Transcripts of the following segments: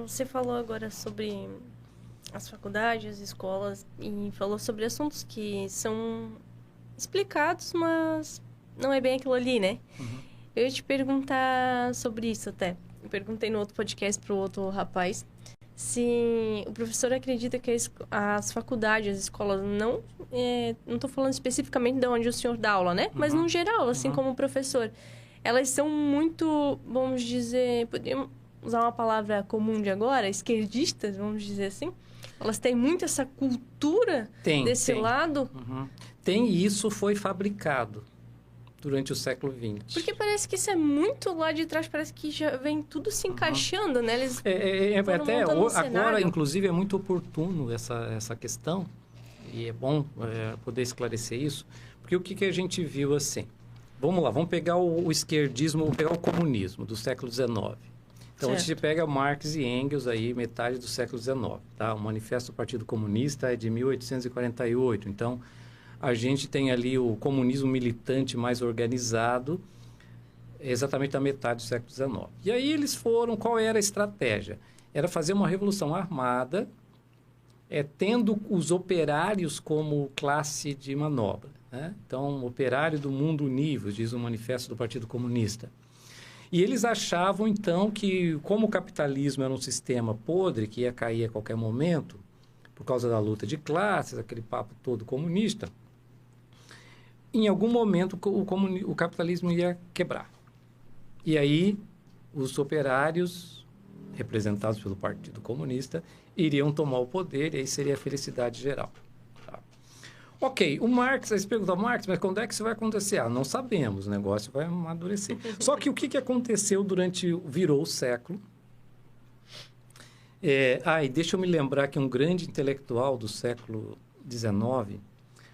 Você falou agora sobre as faculdades, as escolas, e falou sobre assuntos que são explicados, mas não é bem aquilo ali, né? Uhum. Eu ia te perguntar sobre isso até. Eu perguntei no outro podcast pro outro rapaz se o professor acredita que as faculdades, as escolas, não tô falando especificamente de onde o senhor dá aula, né? Mas no geral, assim como professor, elas são muito, vamos dizer, podemos usar uma palavra comum de agora, esquerdistas, vamos dizer assim. Elas têm muito essa cultura desse lado. Tem, e isso foi fabricado durante o século XX. Porque parece que isso é muito lá de trás, parece que já vem tudo se encaixando, né? Eles até agora, cenário. Inclusive, é muito oportuno essa questão, e é bom poder esclarecer isso, porque o que a gente viu assim? Vamos lá, vamos pegar o esquerdismo, vamos pegar o comunismo do século XIX. Então, a gente pega Marx e Engels aí, metade do século XIX, tá? O Manifesto do Partido Comunista é de 1848, então a gente tem ali o comunismo militante mais organizado, exatamente na metade do século XIX. E aí eles foram, qual era a estratégia? Era fazer uma revolução armada, tendo os operários como classe de manobra, né? Então, operário do mundo univo, diz o Manifesto do Partido Comunista. E eles achavam, então, que como o capitalismo era um sistema podre, que ia cair a qualquer momento, por causa da luta de classes, aquele papo todo comunista, em algum momento o capitalismo ia quebrar. E aí os operários, representados pelo Partido Comunista, iriam tomar o poder e aí seria a felicidade geral. Tá? Ok, o Marx, aí você pergunta, Marx, mas quando é que isso vai acontecer? Não sabemos, o negócio vai amadurecer. Só que o que aconteceu virou o século. E deixa eu me lembrar que um grande intelectual do século XIX,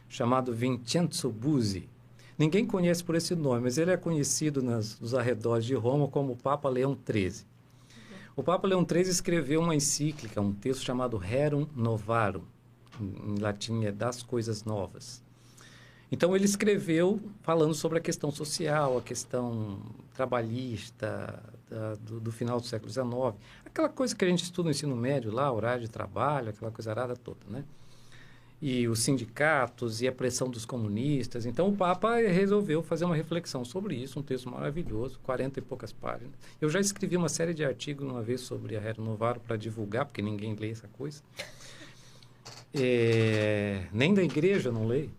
chamado Vincenzo Buzzi. Ninguém conhece por esse nome, mas ele é conhecido nos arredores de Roma como Papa Leão XIII. O Papa Leão XIII escreveu uma encíclica, um texto chamado Rerum Novarum, em latim é Das Coisas Novas. Então, ele escreveu falando sobre a questão social, a questão trabalhista do final do século XIX, aquela coisa que a gente estuda no ensino médio lá, horário de trabalho, aquela coisa arada toda, né? E os sindicatos e a pressão dos comunistas. Então, o Papa resolveu fazer uma reflexão sobre isso, um texto maravilhoso, 40 e poucas páginas. Eu já escrevi uma série de artigos uma vez sobre a Rerum Novarum para divulgar, porque ninguém lê essa coisa. Nem da igreja não leio.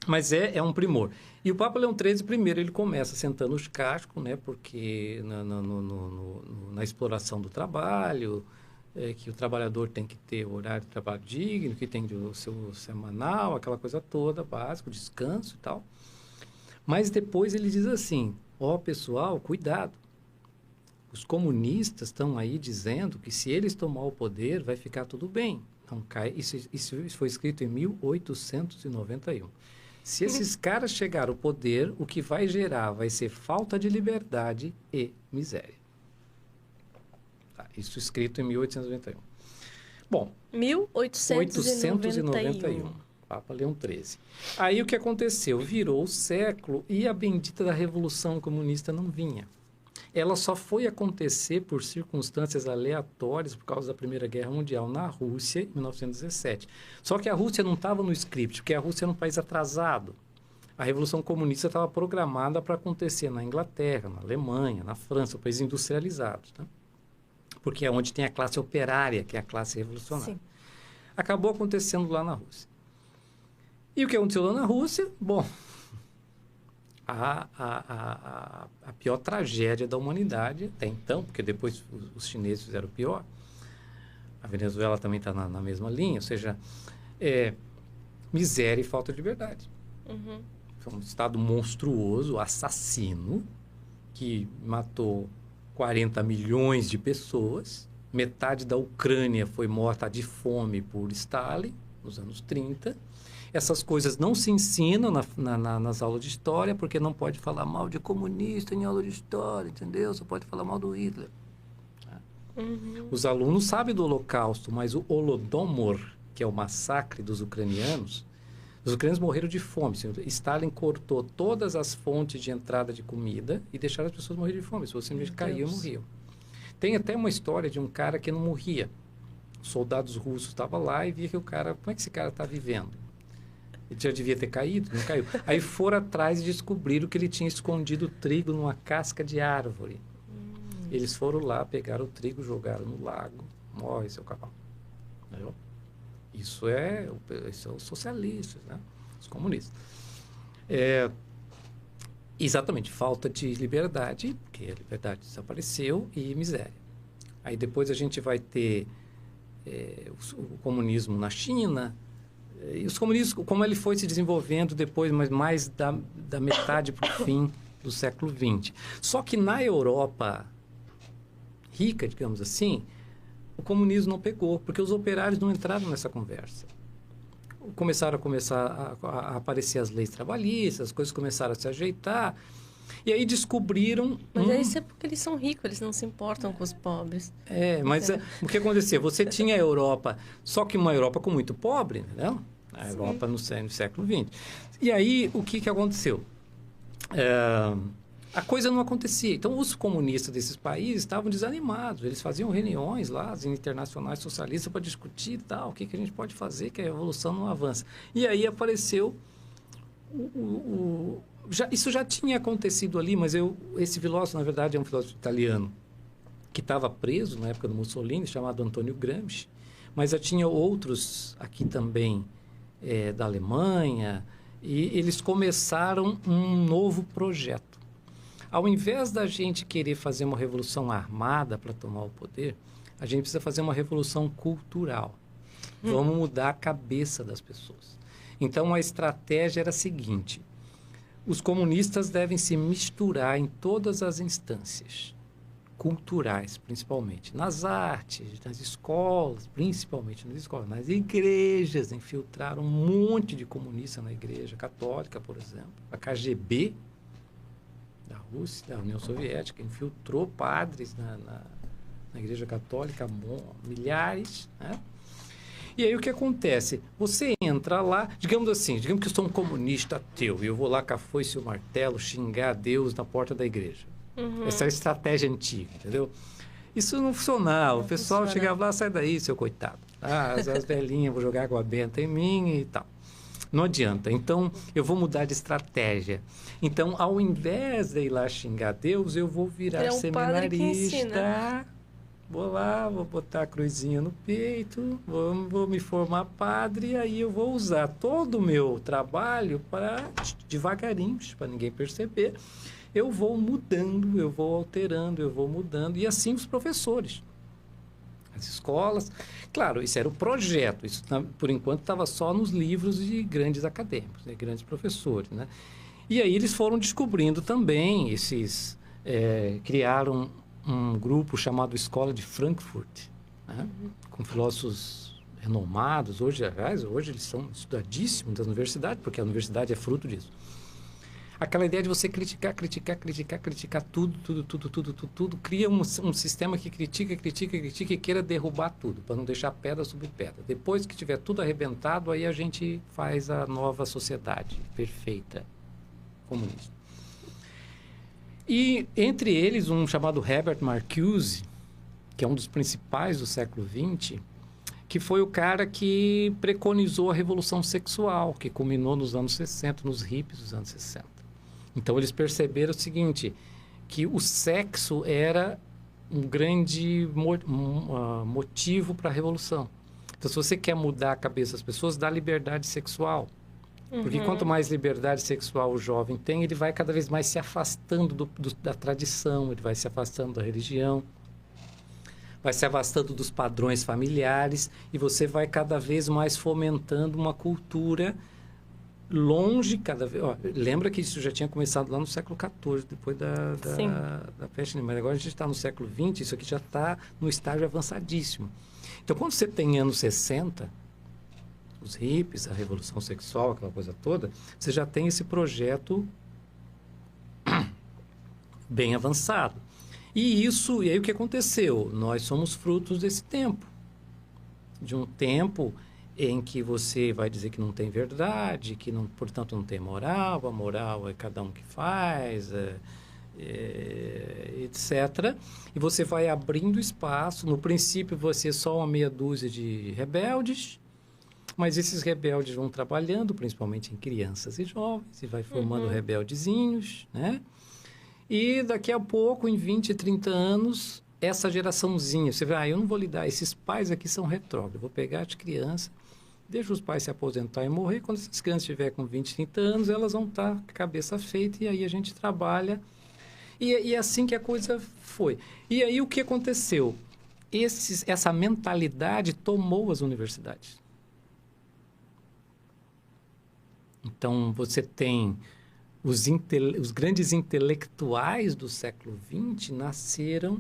Mas é um primor. E o Papa Leão XIII, primeiro, ele começa sentando os cascos, né, porque na exploração do trabalho, que o trabalhador tem que ter horário de trabalho digno, que tem o seu semanal, aquela coisa toda, básico, descanso e tal. Mas depois ele diz assim, pessoal, cuidado. Os comunistas estão aí dizendo que se eles tomar o poder, vai ficar tudo bem. Não cai. Isso foi escrito em 1891. Se esses caras chegarem ao poder, o que vai gerar vai ser falta de liberdade e miséria. Isso escrito em 1891. Bom, 1891. Papa Leão XIII. Aí o que aconteceu? Virou o século e a bendita da Revolução Comunista não vinha. Ela só foi acontecer por circunstâncias aleatórias por causa da Primeira Guerra Mundial na Rússia, em 1917. Só que a Rússia não estava no script, porque a Rússia era um país atrasado. A Revolução Comunista estava programada para acontecer na Inglaterra, na Alemanha, na França, países industrializados, né? Porque é onde tem a classe operária, que é a classe revolucionária. Sim. Acabou acontecendo lá na Rússia. E o que aconteceu lá na Rússia? Bom, a pior tragédia da humanidade até então, porque depois os chineses fizeram o pior, a Venezuela também está na mesma linha, ou seja, miséria e falta de liberdade. Foi um Estado monstruoso, assassino, que matou 40 milhões de pessoas, metade da Ucrânia foi morta de fome por Stalin, nos anos 30. Essas coisas não se ensinam nas aulas de história, porque não pode falar mal de comunista em aula de história, entendeu? Só pode falar mal do Hitler. Os alunos sabem do Holocausto, mas o Holodomor, que é o massacre dos ucranianos, Os ucranianos morreram de fome. Stalin cortou todas as fontes de entrada de comida e deixaram as pessoas morrer de fome. Se você caía, morriam. Tem até uma história de um cara que não morria. Os soldados russos estavam lá e via que o cara... Como é que esse cara está vivendo? Ele já devia ter caído, não caiu. Aí foram atrás e descobriram que ele tinha escondido trigo numa casca de árvore. Eles foram lá, pegaram o trigo, jogaram no lago. Morre seu cavalo. Entendeu? Isso são os socialistas, né? Os comunistas. Exatamente, falta de liberdade, porque a liberdade desapareceu, e miséria. Aí depois a gente vai ter o comunismo na China, e os comunismos, como ele foi se desenvolvendo depois, mas mais da metade para o fim do século XX. Só que na Europa rica, digamos assim, o comunismo não pegou, porque os operários não entraram nessa conversa. Começaram a aparecer as leis trabalhistas, as coisas começaram a se ajeitar, e aí descobriram... Mas isso é porque eles são ricos, eles não se importam com os pobres. Mas o que acontecia? Você tinha a Europa, só que uma Europa com muito pobre, entendeu? A Europa no século XX. E aí, o que aconteceu? A coisa não acontecia. Então, os comunistas desses países estavam desanimados. Eles faziam reuniões lá, as internacionais socialistas, para discutir e tal, o que a gente pode fazer, que a revolução não avança. E aí apareceu... isso já tinha acontecido ali, mas esse filósofo, na verdade, é um filósofo italiano que estava preso na época do Mussolini, chamado Antônio Gramsci, mas já tinha outros aqui também da Alemanha, e eles começaram um novo projeto. Ao invés da gente querer fazer uma revolução armada para tomar o poder, a gente precisa fazer uma revolução cultural. Vamos mudar a cabeça das pessoas. Então, a estratégia era a seguinte: os comunistas devem se misturar em todas as instâncias, culturais, principalmente. Nas artes, nas escolas, principalmente nas escolas, nas igrejas, infiltraram um monte de comunistas na igreja católica, por exemplo. A KGB da Rússia, da União Soviética, infiltrou padres na igreja católica, milhares, né? E aí o que acontece? Você entra lá, digamos que eu sou um comunista ateu, e eu vou lá com a foice e o martelo xingar Deus na porta da igreja. Essa é a estratégia antiga, entendeu? Isso não funcionava. O pessoal chegava lá, sai daí, seu coitado. As velhinhas, vou jogar água benta em mim e tal. Não adianta. Então, eu vou mudar de estratégia. Então, ao invés de ir lá xingar Deus, eu vou virar seminarista. Vou lá, vou botar a cruzinha no peito, vou me formar padre, e aí eu vou usar todo o meu trabalho para, devagarinho, para ninguém perceber, eu vou mudando, eu vou alterando, eu vou mudando, e assim os professores. As escolas, claro, isso era o projeto, isso por enquanto estava só nos livros de grandes acadêmicos, né, grandes professores, né? E aí eles foram descobrindo também, criaram um grupo chamado Escola de Frankfurt, né, com filósofos renomados, hoje eles são estudadíssimos das universidades, porque a universidade é fruto disso. Aquela ideia de você criticar tudo, cria um sistema que critica e queira derrubar tudo, para não deixar pedra sobre pedra. Depois que tiver tudo arrebentado, aí a gente faz a nova sociedade perfeita, comunista. E entre eles, um chamado Herbert Marcuse, que é um dos principais do século XX, que foi o cara que preconizou a revolução sexual, que culminou nos anos 60, nos hippies dos anos 60. Então, eles perceberam o seguinte, que o sexo era um grande motivo para a revolução. Então, se você quer mudar a cabeça das pessoas, dá liberdade sexual. Porque quanto mais liberdade sexual o jovem tem, ele vai cada vez mais se afastando da tradição, ele vai se afastando da religião, vai se afastando dos padrões familiares, e você vai cada vez mais fomentando uma cultura longe cada vez... lembra que isso já tinha começado lá no século XIV, depois da peste negra. Mas agora a gente está no século XX, isso aqui já está no estágio avançadíssimo. Então, quando você tem anos 60, os hippies, a revolução sexual, aquela coisa toda, você já tem esse projeto bem avançado. E aí o que aconteceu? Nós somos frutos desse tempo. De um tempo em que você vai dizer que não tem verdade, que, não, portanto, não tem moral, a moral é cada um que faz, etc. E você vai abrindo espaço. No princípio, você é só uma meia dúzia de rebeldes, mas esses rebeldes vão trabalhando, principalmente em crianças e jovens, e vai formando rebeldezinhos, né? E daqui a pouco, em 20, 30 anos, essa geraçãozinha, você vai, eu não vou lidar, esses pais aqui são retrógrados, eu vou pegar as crianças, deixa os pais se aposentar e morrer, quando essas crianças estiverem com 20, 30 anos, elas vão estar com a cabeça feita, e aí a gente trabalha. E é assim que a coisa foi. E aí o que aconteceu? Essa mentalidade tomou as universidades. Então, você tem os grandes intelectuais do século XX nasceram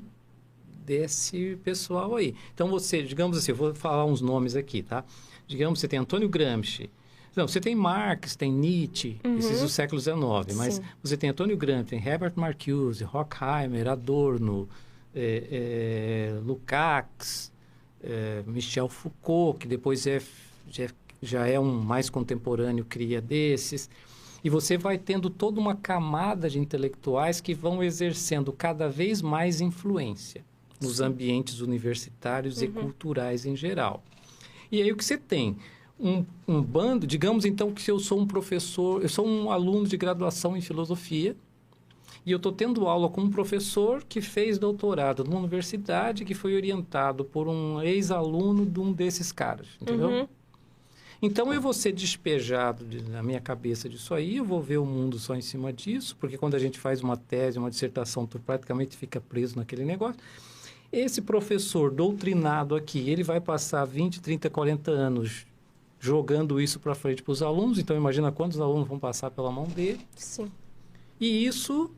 desse pessoal aí. Então, você, digamos assim, eu vou falar uns nomes aqui, tá? Digamos, você tem Antônio Gramsci. Não, você tem Marx, tem Nietzsche, esses do século XIX, mas Sim. você tem Antônio Gramsci, tem Herbert Marcuse, Horkheimer, Adorno, Lukács, Michel Foucault, que depois já é um mais contemporâneo, cria desses. E você vai tendo toda uma camada de intelectuais que vão exercendo cada vez mais influência nos ambientes universitários e culturais em geral. E aí o que você tem? Um bando, digamos então que eu sou um professor, eu sou um aluno de graduação em filosofia e eu estou tendo aula com um professor que fez doutorado numa universidade que foi orientado por um ex-aluno de um desses caras, entendeu? Então eu vou ser despejado na minha cabeça disso aí, eu vou ver o mundo só em cima disso, porque quando a gente faz uma tese, uma dissertação, tu praticamente fica preso naquele negócio. Esse professor doutrinado aqui, ele vai passar 20, 30, 40 anos jogando isso para frente para os alunos, então imagina quantos alunos vão passar pela mão dele. Sim. E isso,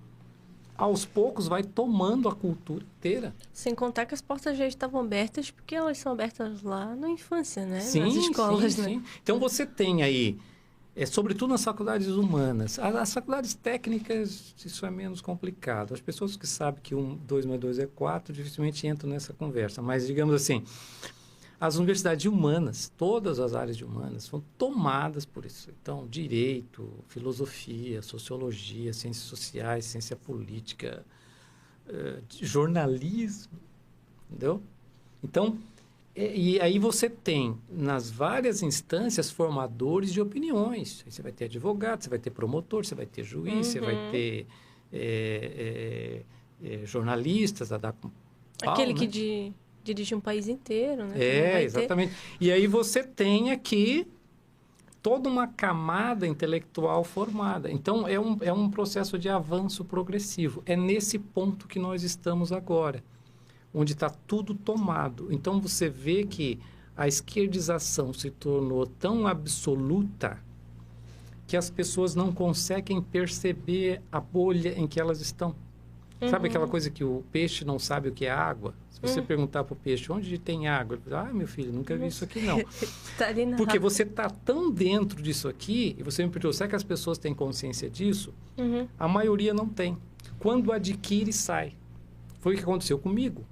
aos poucos, vai tomando a cultura inteira. Sem contar que as portas já estavam abertas, porque elas são abertas lá na infância, né? Sim, nas escolas, né? sim. Então você tem aí, sobretudo nas faculdades humanas, as faculdades técnicas, isso é menos complicado. As pessoas que sabem que 2 mais 2 é 4, dificilmente entram nessa conversa. Mas, digamos assim, as universidades humanas, todas as áreas de humanas, são tomadas por isso. Então, direito, filosofia, sociologia, ciências sociais, ciência política, jornalismo, entendeu? Então, e aí você tem, nas várias instâncias, formadores de opiniões. Aí você vai ter advogado, você vai ter promotor, você vai ter juiz, você vai ter jornalistas a dar com pau, Aquele né? que dirige um país inteiro, né? Exatamente. E aí você tem aqui toda uma camada intelectual formada. Então, é um processo de avanço progressivo. É nesse ponto que nós estamos agora, onde está tudo tomado. Então, você vê que a esquerdização se tornou tão absoluta que as pessoas não conseguem perceber a bolha em que elas estão. Sabe aquela coisa que o peixe não sabe o que é água? Se você perguntar para o peixe, onde tem água? Ele fala, meu filho, nunca vi isso aqui, não. Tá ali na Porque rápida. você está tão dentro disso aqui, e você me perguntou, será que as pessoas têm consciência disso? A maioria não tem. Quando adquire, sai. Foi o que aconteceu comigo.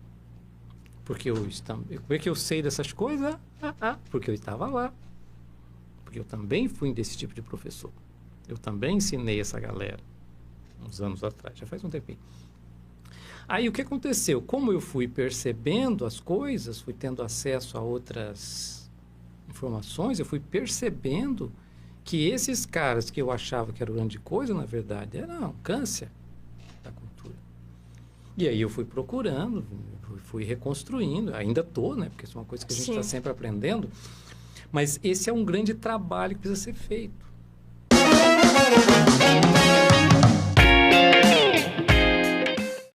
Porque como é que eu sei dessas coisas? Porque eu estava lá. Porque eu também fui desse tipo de professor. Eu também ensinei essa galera, uns anos atrás, já faz um tempinho. Aí o que aconteceu? Como eu fui percebendo as coisas, fui tendo acesso a outras informações, eu fui percebendo que esses caras que eu achava que eram grande coisa, na verdade, eram câncer da cultura. E aí eu fui procurando, fui reconstruindo, ainda estou, né? Porque isso é uma coisa que a gente está sempre aprendendo. Mas esse é um grande trabalho que precisa ser feito.